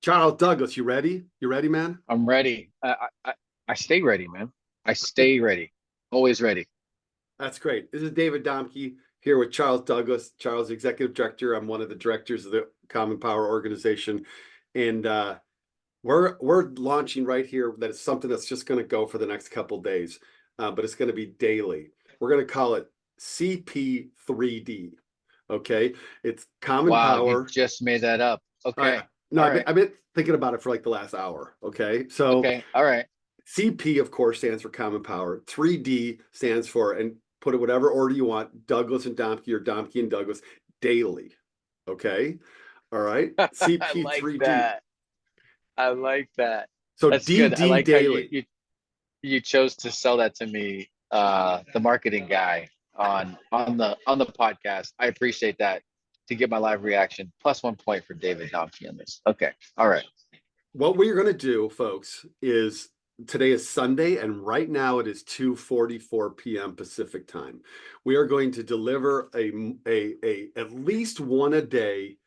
Charles Douglas, you ready? You ready, man? I'm ready. I stay ready, man. I stay ready. Always ready. That's great. This is David Domke here with Charles Douglas. Charles, executive director. I'm one of the directors of the Common Power organization, and we're launching right here. That is something that's just going to go for the next couple of days, but it's going to be daily. We're going to call it CP3D. Okay, it's Common Wow, you Power. just made that up. I Okay. no, All I've been, right. I've been thinking about it for like the last hour. Okay, so Okay. All right. CP, of course, stands for Common Power. 3D stands for, and put it whatever order you want, Douglas and Domke or Domke and Douglas daily. Okay. All right. I like CP3D. that. I like that. So That's good. I DD like how you daily. you you chose to sell that to me, the marketing guy on the podcast. I appreciate that to get my live reaction. Plus 1 point for David Domke on this. Okay. All right. What we're going to do, folks, is today is Sunday, and right now it is 2:44 p.m. Pacific time. We are going to deliver a at least one a day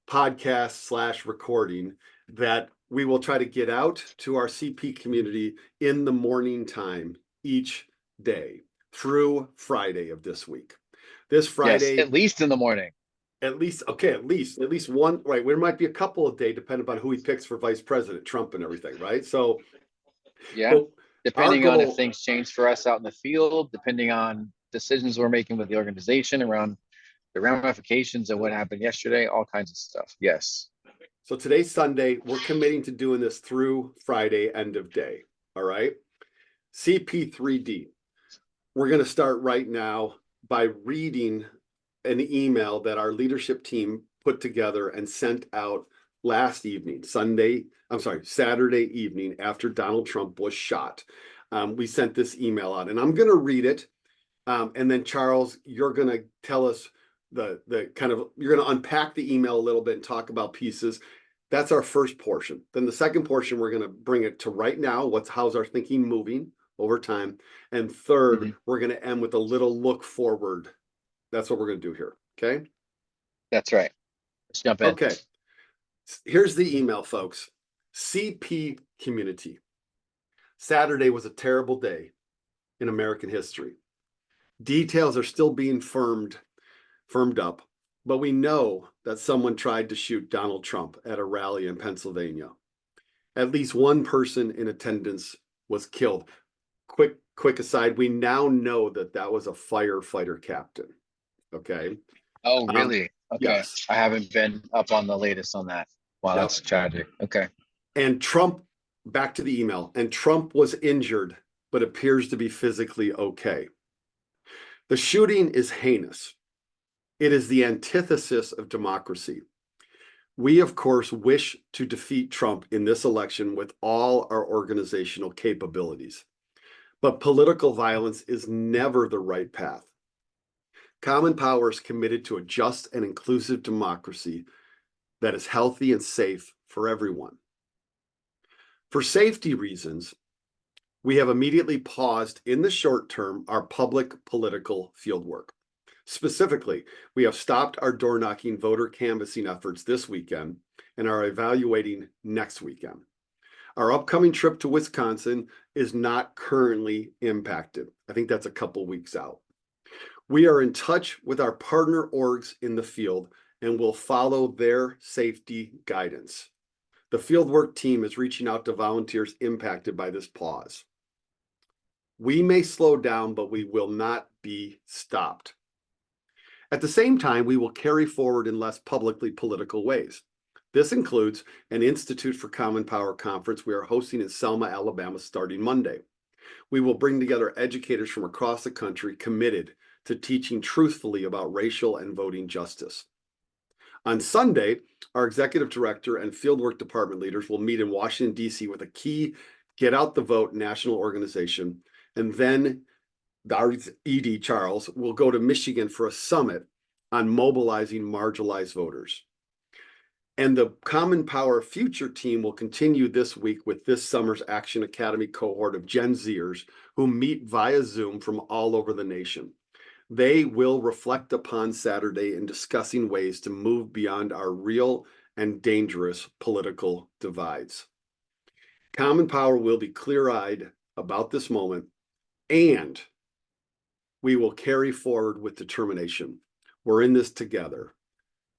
podcast slash recording that we will try to get out to our CP community in the morning time each day through Friday of this week. This Yes, Friday, at least in the morning. at least one, right? There might be a couple of days depending on who he picks for vice president, Trump and everything, right? So, Yeah. but our Depending on if goal, things change for us out in the field, depending on decisions we're making with the organization around the ramifications of what happened yesterday, all kinds of stuff. Yes. so today's Sunday, we're committing to doing this through Friday end of day. All right. CP3D. We're going to start right now by reading an email that our leadership team put together and sent out last evening, Saturday evening after Donald Trump was shot. We sent this email out, and I'm going to read it. And then Charles, you're going to tell us the kind of, you're going to unpack the email a little bit and talk about pieces. That's our first portion. Then the second portion, we're going to bring it to right now. How's our thinking moving over time? And third, Mhm. we're going to end with a little look forward. That's what we're going to do here. Okay. That's right. Let's jump in. Okay. Here's the email, folks. CP community. Saturday was a terrible day in American history. Details are still being firmed up, but we know that someone tried to shoot Donald Trump at a rally in Pennsylvania. At least one person in attendance was killed. Quick aside, we now know that that was a firefighter captain. Okay. Oh, Um, really? Okay. yes. I haven't been up on the latest on that. Wow, Yep. that's tragic. Okay. And Trump, back to the email, and Trump was injured, but appears to be physically okay. The shooting is heinous. It is the antithesis of democracy. We, of course, wish to defeat Trump in this election with all our organizational capabilities. But political violence is never the right path. Common Power is committed to a just and inclusive democracy that is healthy and safe for everyone. For safety reasons, we have immediately paused in the short term our public political fieldwork. Specifically, we have stopped our door knocking voter canvassing efforts this weekend and are evaluating next weekend. Our upcoming trip to Wisconsin is not currently impacted. I think that's a couple weeks out. We are in touch with our partner orgs in the field and will follow their safety guidance. The fieldwork team is reaching out to volunteers impacted by this pause. We may slow down, but we will not be stopped. At the same time, we will carry forward in less publicly political ways. This includes an Institute for Common Power conference we are hosting in Selma, Alabama, starting Monday. We will bring together educators from across the country committed to teaching truthfully about racial and voting justice. On Sunday, our executive director and fieldwork department leaders will meet in Washington, D.C. with a key Get Out the Vote national organization, and then our ED, Charles, will go to Michigan for a summit on mobilizing marginalized voters. And the Common Power Future team will continue this week with this summer's Action Academy cohort of Gen Zers who meet via Zoom from all over the nation. They will reflect upon Saturday in discussing ways to move beyond our real and dangerous political divides. Common Power will be clear-eyed about this moment, and we will carry forward with determination. We're in this together.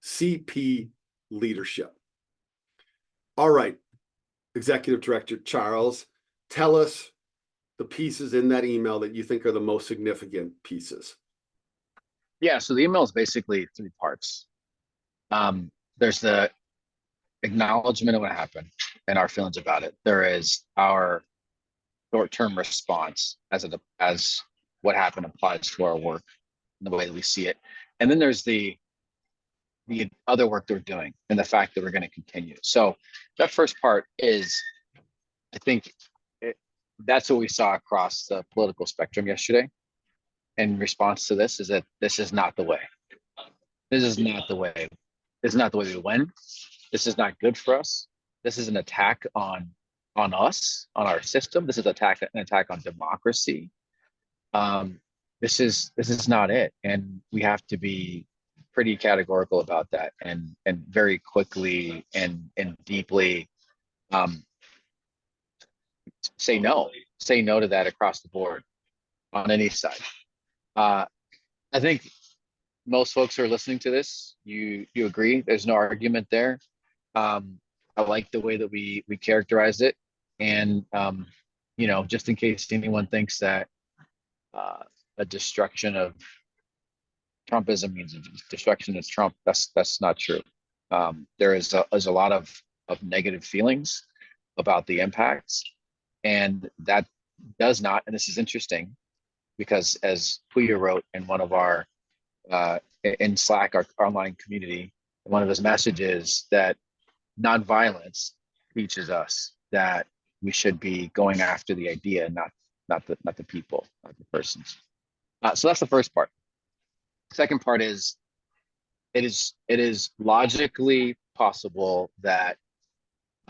CP leadership. All right, Executive Director Charles, tell us the pieces in that email that you think are the most significant pieces. Yeah, so the email is basically three parts. There's the acknowledgement of what happened and our feelings about it. There is our short-term response as what happened applies to our work and the way that we see it. And then there's the other work that we're doing and the fact that we're going to continue. So that first part is, I think that's what we saw across the political spectrum yesterday. In response to this is that this is not the way. This is not the way. This is not the way we win. This is not good for us. This is an attack on us, on our system. This is an attack on democracy. This is not it, and we have to be pretty categorical about that, and very quickly and deeply say no to that across the board on any side. I think most folks who are listening to this, you agree. There's no argument there. I like the way that we characterized it, and just in case anyone thinks that a destruction of Trumpism means destruction of Trump, that's not true. There is a lot of negative feelings about the impacts, and that does not. And this is interesting because, as Puya wrote in one of our in Slack, our online community, one of his messages that nonviolence teaches us that we should be going after the idea, not the people, not the persons. So that's the first part. Second part is it is logically possible that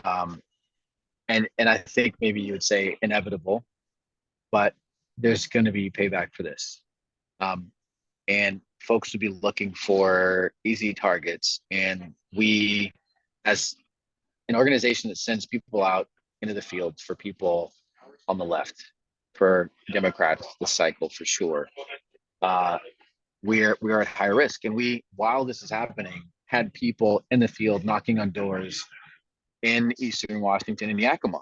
and I think maybe you would say inevitable, but there's going to be payback for this. And folks would be looking for easy targets. And we, as an organization that sends people out into the field for people on the left, for Democrats, the cycle for sure, we are at high risk. And we, while this is happening, had people in the field knocking on doors in Eastern Washington and Yakima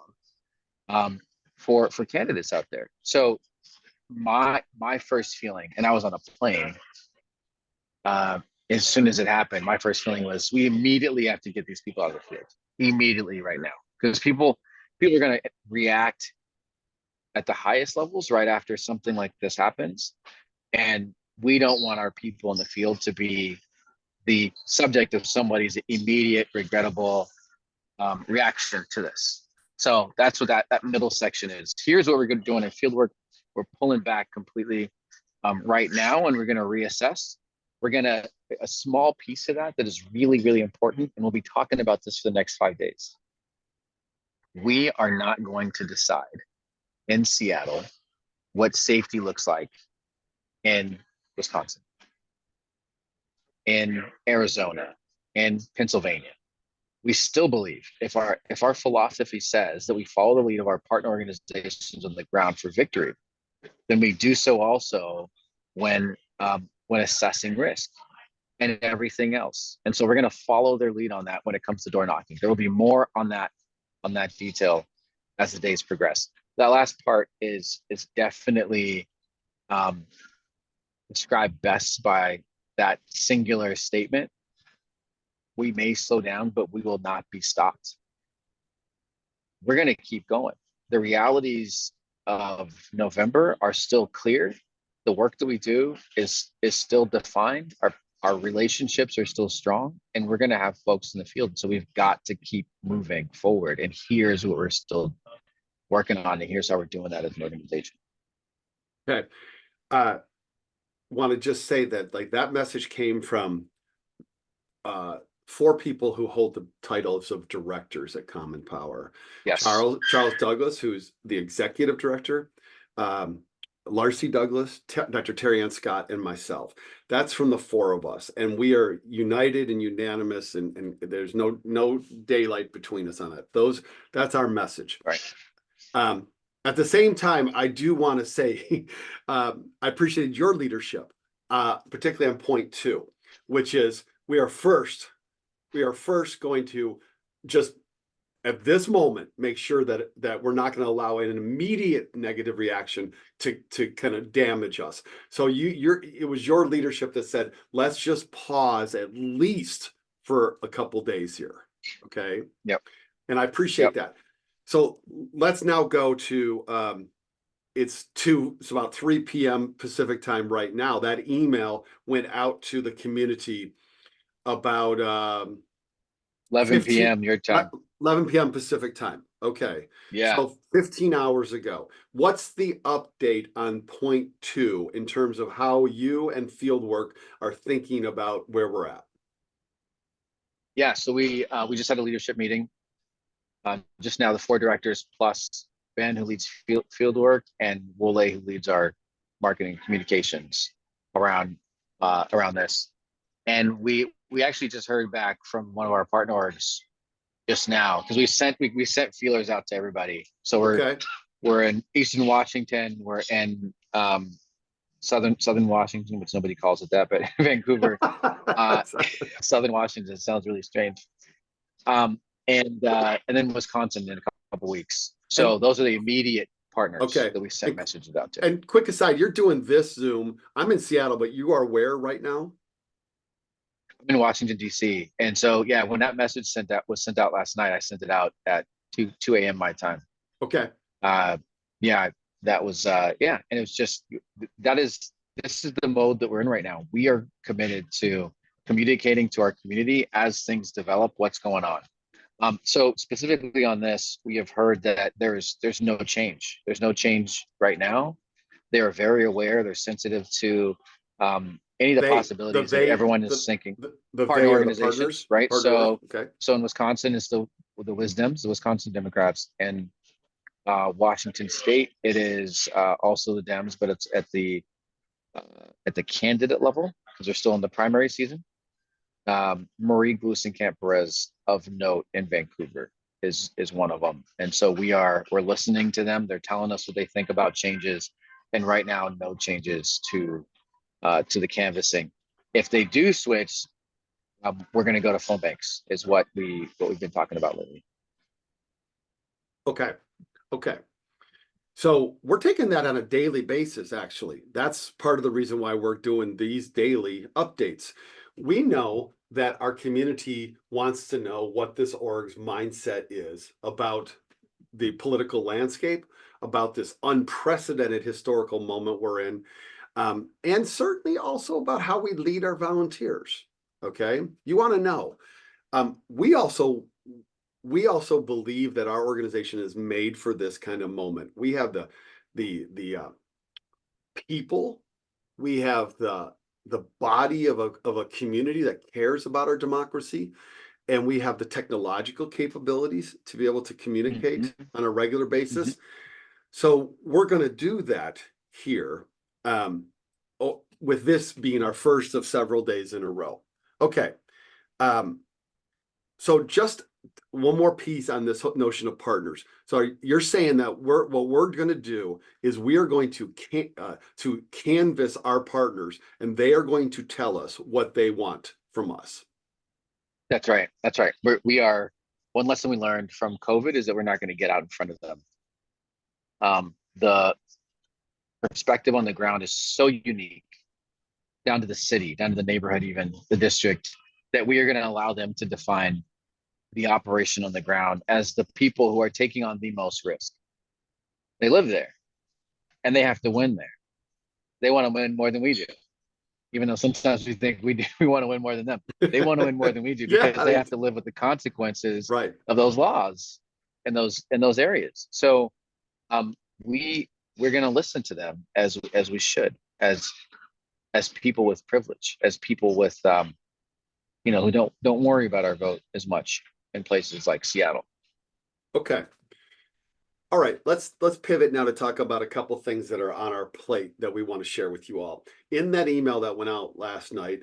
for candidates out there. So my first feeling, and I was on a plane as soon as it happened, my first feeling was we immediately have to get these people out of the field immediately right now, because people are going to react at the highest levels right after something like this happens, and we don't want our people in the field to be the subject of somebody's immediate regrettable reaction to this. So that's what that middle section is. Here's what we're going to do in Fieldwork. We're pulling back completely right now, and we're going to reassess. We're going to, a small piece of that is really, really important, and we'll be talking about this for the next 5 days. We are not going to decide in Seattle what safety looks like in Wisconsin, in Arizona, in Pennsylvania. We still believe if our philosophy says that we follow the lead of our partner organizations on the ground for victory, then we do so also when assessing risk and everything else. And so we're going to follow their lead on that when it comes to door knocking. There will be more on that detail as the days progress. That last part is definitely described best by that singular statement. We may slow down, but we will not be stopped. We're going to keep going. The realities of November are still clear. The work that we do is still defined. Our relationships are still strong, and we're going to have folks in the field. So we've got to keep moving forward. And here's what we're still working on, and here's how we're doing that as an organization. Okay. Want to just say that that message came from 4 people who hold the titles of directors at Common Power. Yes. Charles Douglas, who's the executive director, Larcy Douglas, Dr. Terry Ann Scott, and myself. That's from the four of us, and we are united and unanimous, and there's no daylight between us on it. That's our message. Right. At the same time, I do want to say I appreciated your leadership, particularly on point 2, which is we are first going to just at this moment make sure that we're not going to allow an immediate negative reaction to kind of damage us. So it was your leadership that said, let's just pause at least for a couple days here. Okay. Yep. And I appreciate that. So let's now go to it's about 3 p.m. Pacific time right now. That email went out to the community about 11 p.m. your time. 11 p.m. Pacific time. Okay. Yeah. So 15 hours ago. What's the update on point 2 in terms of how you and Fieldwork are thinking about where we're at? Yeah. So we just had a leadership meeting. Just now, the 4 directors plus Ben, who leads Fieldwork, and Wole, who leads our marketing communications around this. And we actually just heard back from one of our partner orgs just now, because we sent feelers out to everybody. So we're in Eastern Washington, we're in Southern Washington, which nobody calls it that, but Vancouver, Southern Washington sounds really strange. And then Wisconsin in a couple weeks. So those are the immediate partners that we sent messages out to. And quick aside, you're doing this Zoom. I'm in Seattle, but you are where right now? I'm in Washington, D.C. And so, yeah, when that message was sent out last night, I sent it out at 2 a.m. my time. Okay. Yeah, that was, and it was just, this is the mode that we're in right now. We are committed to communicating to our community as things develop what's going on. So specifically on this, we have heard that there's no change. There's no change right now. They are very aware. They're sensitive to any of the possibilities that everyone is thinking. The partner organizations, right? So in Wisconsin, it's the Wisdoms, the Wisconsin Democrats, and Washington State, it is also the Dems, but it's at the candidate level because they're still in the primary season. Marie Gluesenkamp-Perez, of note in Vancouver, is one of them, and so we're listening to them. They're telling us what they think about changes, and right now, no changes to the canvassing. If they do switch, we're going to go to phone banks, is what we've been talking about lately. Okay. So we're taking that on a daily basis, actually. That's part of the reason why we're doing these daily updates. We know that our community wants to know what this org's mindset is about the political landscape, about this unprecedented historical moment we're in, and certainly also about how we lead our volunteers. Okay, you want to know. We also believe that our organization is made for this kind of moment. We have the people, we have the body of a community that cares about our democracy, and we have the technological capabilities to be able to communicate on a regular basis. So we're going to do that here, with this being our first of several days in a row. Okay. So just one more piece on this notion of partners. So you're saying that what we're going to do is we are going to canvass our partners, and they are going to tell us what they want from us. That's right. That's right. We are. One lesson we learned from COVID is that we're not going to get out in front of them. The perspective on the ground is so unique, down to the city, down to the neighborhood, even the district, that we are going to allow them to define the operation on the ground as the people who are taking on the most risk. They live there and they have to win there. They want to win more than we do, even though sometimes we think we want to win more than them. They want to win more than we do because they have to live with the consequences of those laws in those areas. So we're going to listen to them as we should, as people with privilege, as people with who don't worry about our vote as much in places like Seattle. Okay. All right, let's pivot now to talk about a couple things that are on our plate that we want to share with you all. In that email that went out last night,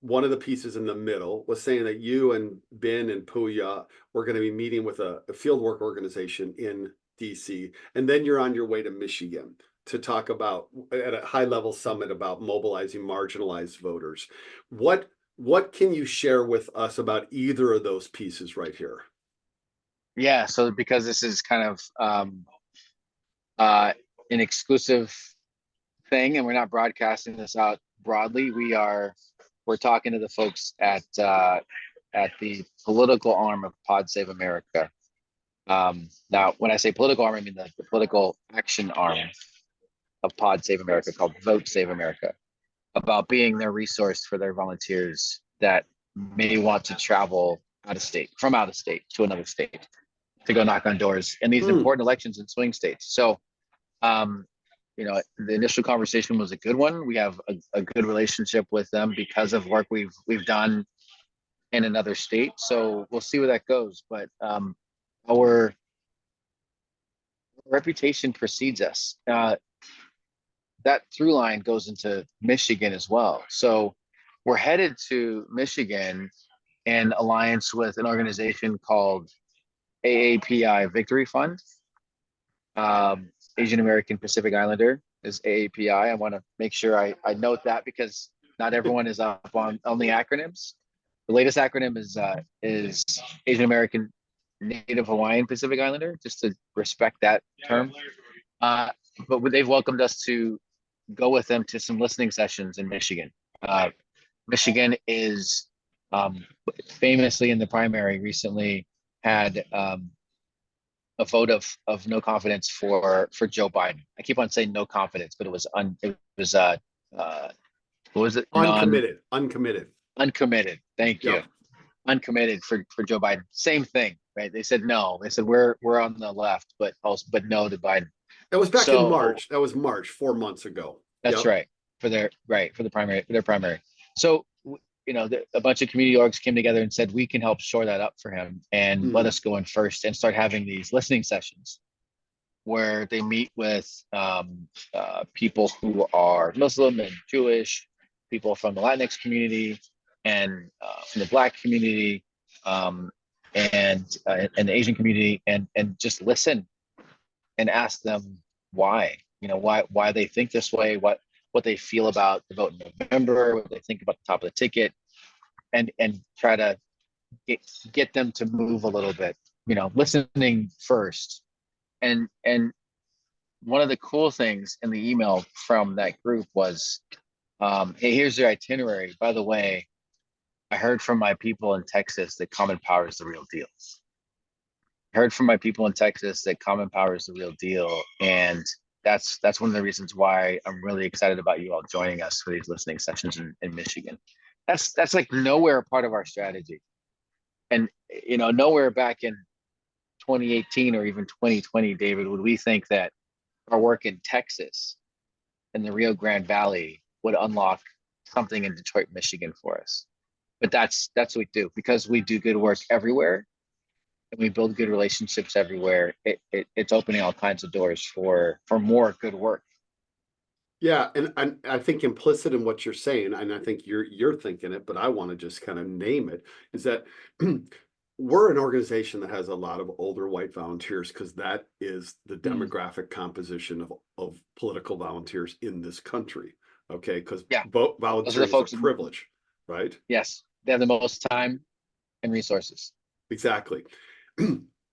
one of the pieces in the middle was saying that you and Ben and Puya were going to be meeting with a fieldwork organization in DC, and then you're on your way to Michigan to talk about at a high level summit about mobilizing marginalized voters. What can you share with us about either of those pieces right here? Yeah, so because this is kind of uh, an exclusive thing, and we're not broadcasting this out broadly, we're talking to the folks at the political arm of Pod Save America. Now, when I say political arm, I mean the political action arm of Pod Save America, called Vote Save America, about being their resource for their volunteers that may want to travel from out of state to another state to go knock on doors in these important elections in swing states. So, the initial conversation was a good one. We have a good relationship with them because of work we've done in another state. So we'll see where that goes. But our reputation precedes us. That through line goes into Michigan as well. So we're headed to Michigan in alliance with an organization called AAPI Victory Fund. Asian American Pacific Islander is AAPI. I want to make sure I note that because not everyone is up on the acronyms. The latest acronym is Asian American Native Hawaiian Pacific Islander, just to respect that term. But they've welcomed us to go with them to some listening sessions in Michigan. Michigan is famously in the primary recently had a vote of no confidence for Joe Biden. I keep on saying no confidence, but it was what was it? Uncommitted. Uncommitted. Thank you. Yep. Uncommitted for Joe Biden. Same thing, right? They said no. They said we're on the left, but no to Biden. That was back in March. That was March, 4 months ago. That's right. For their primary. So a bunch of community orgs came together and said we can help shore that up for him and let us go in first and start having these listening sessions where they meet with people who are Muslim and Jewish, people from the Latinx community and from the Black community and the Asian community, and just listen and ask them why they think this way, what they feel about the vote in November, what they think about the top of the ticket, and try to get them to move a little bit, listening first. And one of the cool things in the email from that group was, hey, here's your itinerary. By the way, I heard from my people in Texas that common power is the real deal. Heard from my people in Texas that common power is the real deal. And that's one of the reasons why I'm really excited about you all joining us for these listening sessions in Michigan. That's like nowhere a part of our strategy. And, nowhere back in 2018 or even 2020, David, would we think that our work in Texas and the Rio Grande Valley would unlock something in Detroit, Michigan for us. But that's what we do, because we do good work everywhere and we build good relationships everywhere. It's opening all kinds of doors for more good work. Yeah, and I think implicit in what you're saying, and I think you're thinking it, but I want to just kind of name it, is that we're an organization that has a lot of older white volunteers, because that is the demographic composition of political volunteers in this country. Okay, because volunteering is a privilege, right? Yes, they have the most time and resources. Exactly.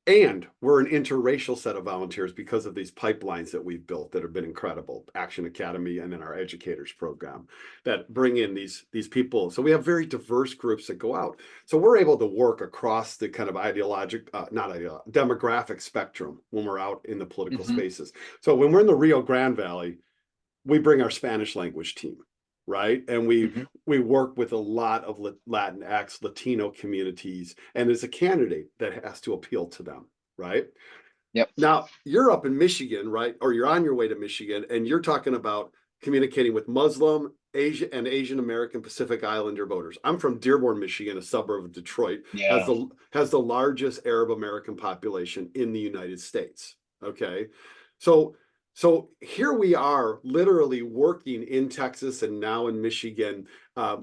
And we're an interracial set of volunteers because of these pipelines that we've built that have been incredible. Action Academy and then our educators program that bring in these people. So we have very diverse groups that go out. So we're able to work across the kind of demographic spectrum when we're out in the political spaces. So when we're in the Rio Grande Valley, we bring our Spanish language team. Right. And we work with a lot of Latinx, Latino communities, and as a candidate that has to appeal to them. Right. Yep. Now you're up in Michigan, right? Or you're on your way to Michigan, and you're talking about communicating with Muslim, Asian American Pacific Islander voters. I'm from Dearborn, Michigan, a suburb of Detroit, has the largest Arab American population in the United States. Okay. So so here we are literally working in Texas and now in Michigan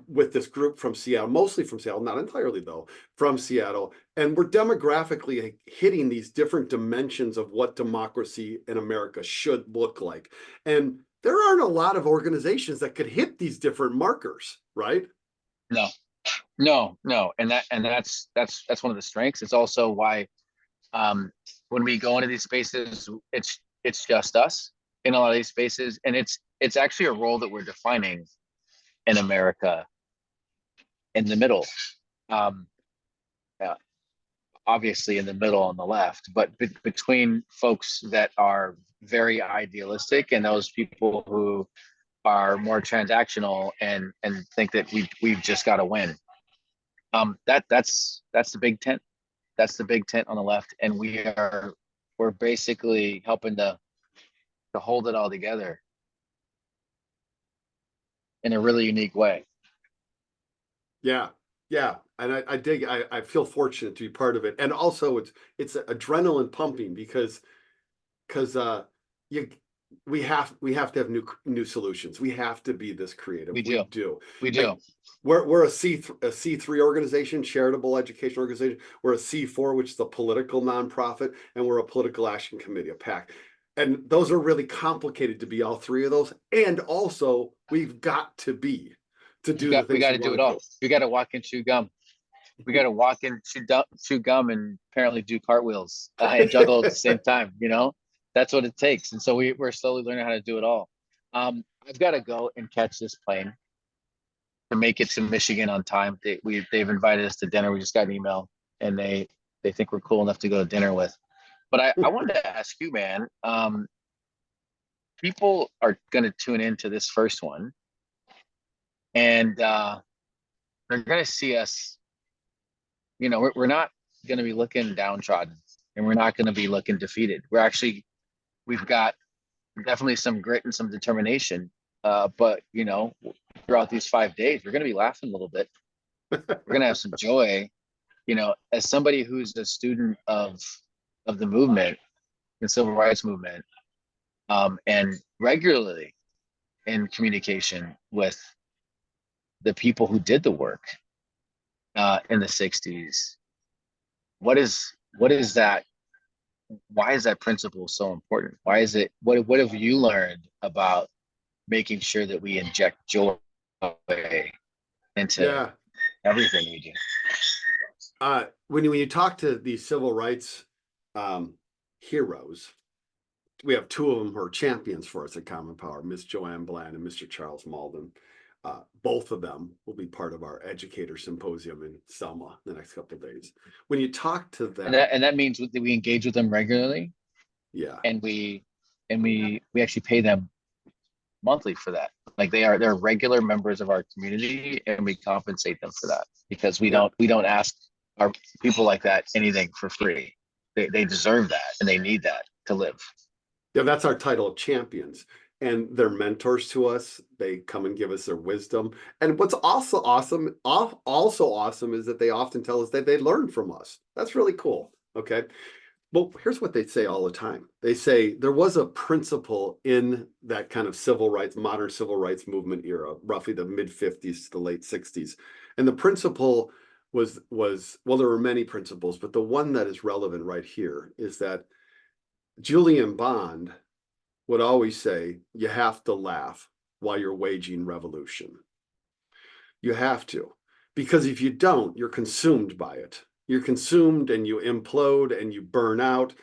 with this group from Seattle, mostly from Seattle, not entirely though, from Seattle. And we're demographically hitting these different dimensions of what democracy in America should look like. And there aren't a lot of organizations that could hit these different markers, right? No, no. And that's one of the strengths. It's also why when we go into these spaces, it's just us in a lot of these spaces, and it's actually a role that we're defining in America in the middle. Um, uh, Obviously in the middle on the left, but between folks that are very idealistic and those people who are more transactional and think that we've just got to win. That's the big tent. That's the big tent on the left, and we're basically helping to hold it all together in a really unique way. Yeah, yeah, and I dig. I feel fortunate to be part of it, and also it's adrenaline pumping because you we have to have new solutions. We have to be this creative. We We do, do. we Like do. we're a C3 organization, charitable education organization. We're a C4, which is a political nonprofit, and we're a political action committee, a PAC. And those are really complicated to be all three of those. And also, we've got to be to do the We things got we to do want it to all. do. We got to walk and chew gum. We got to walk and chew gum and apparently do cartwheels and juggle at the same time. That's what it takes. And so we're slowly learning how to do it all. I've got to go and catch this plane to make it to Michigan on time. They've invited us to dinner. We just got an email, and they think we're cool enough to go to dinner with. But I wanted to ask you, man. People are going to tune into this first one, and they're going to see us. We're not going to be looking downtrodden, and we're not going to be looking defeated. We've got definitely some grit and some determination. But throughout these 5 days, we're going to be laughing a little bit. We're going to have some joy. As somebody who's a student of the movement, the civil rights movement, and regularly in communication with the people who did the work in the 60s. What is that? Why is that principle so important? Why is it? What have you learned about making sure that we inject joy into Yeah. everything we do? When you talk to these civil rights heroes, we have two of them who are champions for us at Common Power, Miss Joanne Bland and Mr. Charles Malden. Both of them will be part of our educator symposium in Selma the next couple of days. When you talk to And them, that means that we engage with them regularly, yeah, and we actually pay them monthly for that. Like they're regular members of our community, and we compensate them for that because we yeah, don't ask our people like that anything for free. They deserve that, and they need that to live. yeah, that's our title of champions. And they're mentors to us. They come and give us their wisdom. And what's also awesome is that they often tell us that they learned from us. That's really cool. Okay. Well, here's what they say all the time. They say there was a principle in that kind of modern civil rights movement era, roughly the mid 50s to the late 60s. And the principle well, there were many principles, but the one that is relevant right here is that Julian Bond would always say, you have to laugh while you're waging revolution. You have to, because if you don't, you're consumed by it. You're consumed and you implode and you burn out.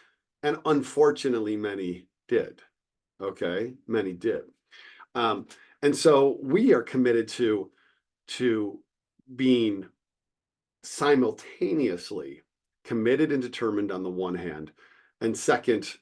And unfortunately, many did. Okay, many did. Um, and so we are committed to being simultaneously committed and determined on the one hand, and second,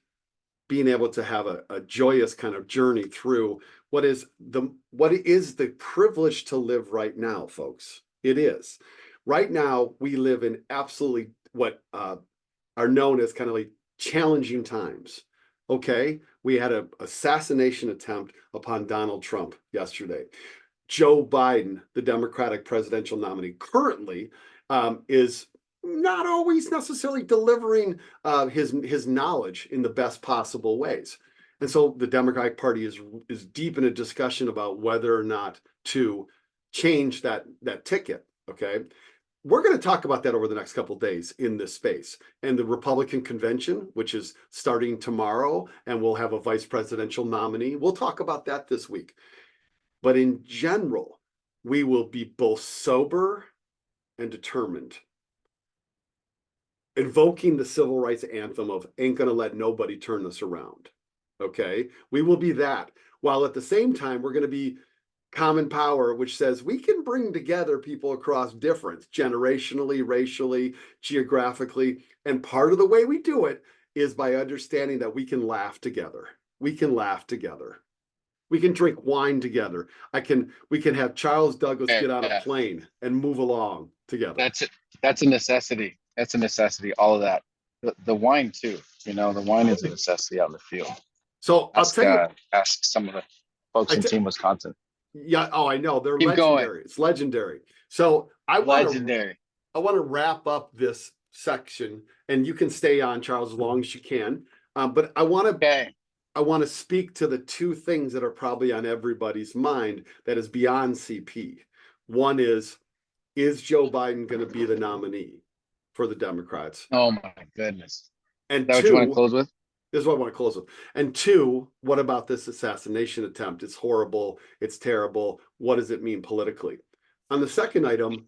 being able to have a joyous kind of journey through what is the privilege to live right now, folks. It is. Right now, we live in absolutely what are known as kind of like challenging times. Okay, we had an assassination attempt upon Donald Trump yesterday. Joe Biden, the Democratic presidential nominee, currently is not always necessarily delivering his knowledge in the best possible ways. And so the Democratic Party is deep in a discussion about whether or not to change that ticket. Okay. We're going to talk about that over the next couple of days in this space. And the Republican convention, which is starting tomorrow, and we'll have a vice presidential nominee. We'll talk about that this week. But in general, we will be both sober and determined, invoking the civil rights anthem of ain't gonna let nobody turn us around. Okay, we will be that, while at the same time we're going to be common power, which says we can bring together people across difference, generationally, racially, geographically. And part of the way we do it is by understanding that we can laugh together. We can laugh together. We can drink wine together. We can have Charles Douglas get on a Yeah, plane and move along together. that's it. That's a necessity. That's a necessity. All of that. The wine too. You know, the wine is a necessity out in the field. So I'll tell you, Ask some of the folks in Team Wisconsin. yeah, oh, I know. They're Keep going. legendary. It's legendary. So I want to wrap up this section, and you can stay on, Charles, as long as you can. But I want to speak to the two things that are probably on everybody's mind that is beyond CP. One is Joe Biden going to be the nominee for the Democrats? Oh my goodness. And Is that what you want to close with? This is what I want to close with. And two, what about this assassination attempt? It's horrible. It's terrible. What does it mean politically? On the second item,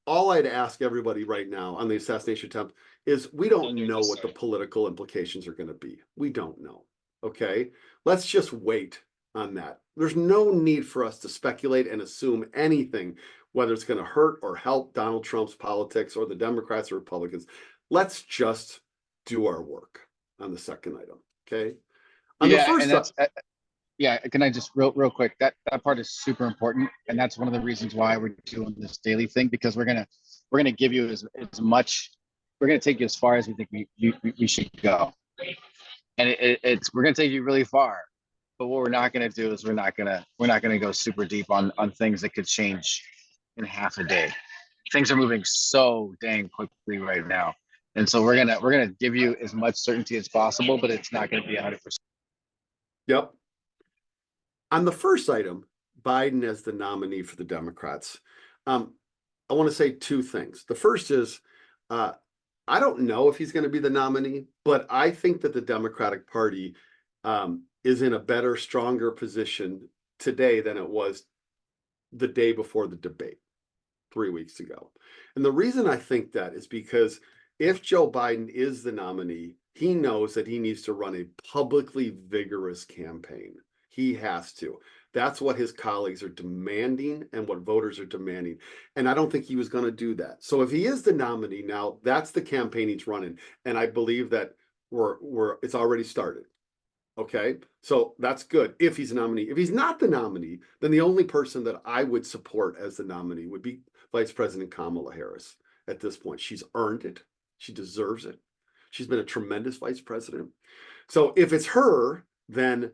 all I'd ask everybody right now on the assassination attempt is we don't know what the political implications are going to be. We don't know. Okay. Let's just wait on that. There's no need for us to speculate and assume anything, whether it's going to hurt or help Donald Trump's politics or the Democrats or Republicans. Let's just do our work on the second item. Okay. On the first, and that's yeah. Can I just real quick? That part is super important, and that's one of the reasons why we're doing this daily thing, because we're gonna give you as much. We're gonna take you as far as we think we should go, and we're gonna take you really far. But what we're not gonna do is we're not gonna go super deep on things that could change in half a day. Things are moving so dang quickly right now. And so we're gonna give you as much certainty as possible, but it's not gonna be 100%. Yep. On the first item, Biden as the nominee for the Democrats, I want to say two things. The first is, I don't know if he's going to be the nominee, but I think that the Democratic Party is in a better, stronger position today than it was the day before the debate 3 weeks ago. And the reason I think that is because if Joe Biden is the nominee, he knows that he needs to run a publicly vigorous campaign. He has to. That's what his colleagues are demanding and what voters are demanding. And I don't think he was going to do that. So if he is the nominee now, that's the campaign he's running. And I believe that it's already started. Okay. So that's good if he's a nominee. If he's not the nominee, then the only person that I would support as the nominee would be Vice President Kamala Harris at this point. She's earned it. She deserves it. She's been a tremendous vice president. So if it's her, then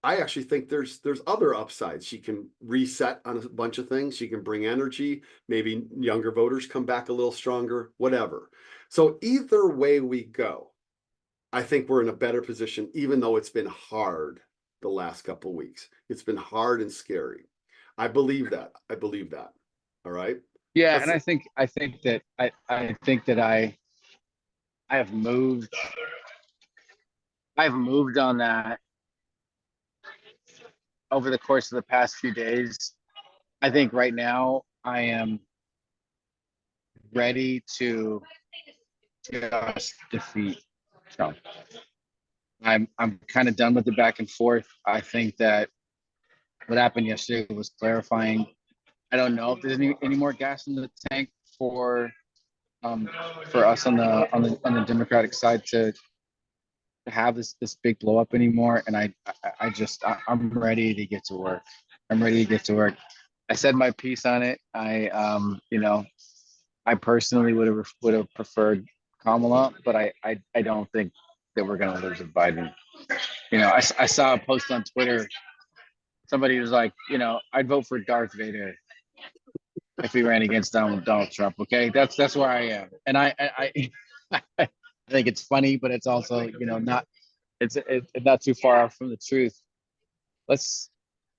I actually think there's other upsides. She can reset on a bunch of things. She can bring energy. Maybe younger voters come back a little stronger, whatever. So either way we go, I think we're in a better position, even though it's been hard the last couple of weeks. It's been hard and scary. I believe that. All right. Yeah, and I think that I have moved. I've moved on that over the course of the past few days. I think right now I am ready to just defeat Trump. I'm kind of done with the back and forth. I think that what happened yesterday was clarifying. I don't know if there's any more gas in the tank for us on the Democratic side to have this big blow up anymore. And I'm ready to get to work. I'm ready to get to work. I said my piece on it. I personally would have preferred Kamala, but I don't think that we're gonna lose with Biden. I saw a post on Twitter. Somebody was like, I'd vote for Darth Vader. if he ran against Donald Trump. Okay, that's where I am, and I think it's funny, but it's also not it's not too far off from the truth. I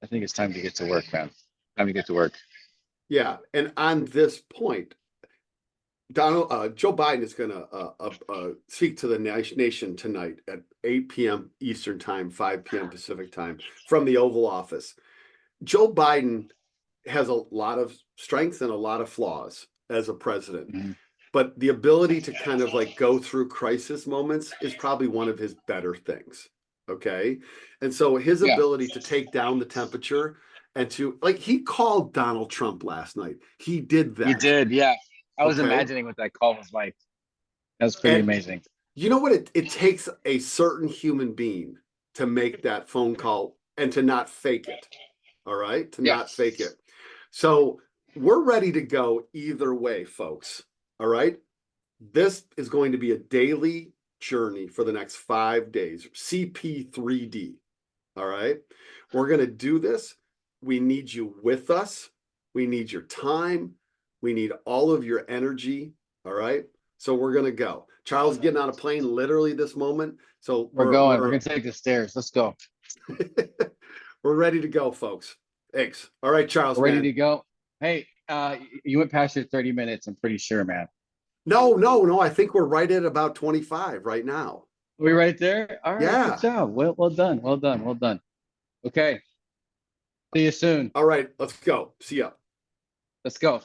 think it's time to get to work, man. Time to get to work. Yeah, and on this point, Joe Biden is going to speak to the nation tonight at 8 p.m. Eastern time, 5 p.m. Pacific time from the Oval Office. Joe Biden has a lot of strengths and a lot of flaws as a president, but the ability to kind of like go through crisis moments is probably one of his better things. Okay. And so his Yeah, ability to take down the temperature and to like, he called Donald Trump last night. He did he that. did. Yeah, I was Okay. imagining what that call was like. That was pretty And amazing. you know what? It takes a certain human being to make that phone call and to not fake it. All right. To Yeah, not fake it. So we're ready to go either way, folks. All right. This is going to be a daily journey for the next 5 days. CP3D. All right. We're going to do this. We need you with us. We need your time. We need all of your energy. All right. So we're going to go. Charles getting on a plane literally this moment. So we're going. We're gonna take the stairs. Let's go. we're ready to go, folks. Thanks. All right, Charles, We're ready man. to go. Hey, you went past your 30 minutes. I'm pretty sure, man. No. I think we're right at about 25 right now. We right there. All right, good Yeah. job. Well done. Well done. Well done. Okay. See you soon. All right. Let's go. See ya. Let's go.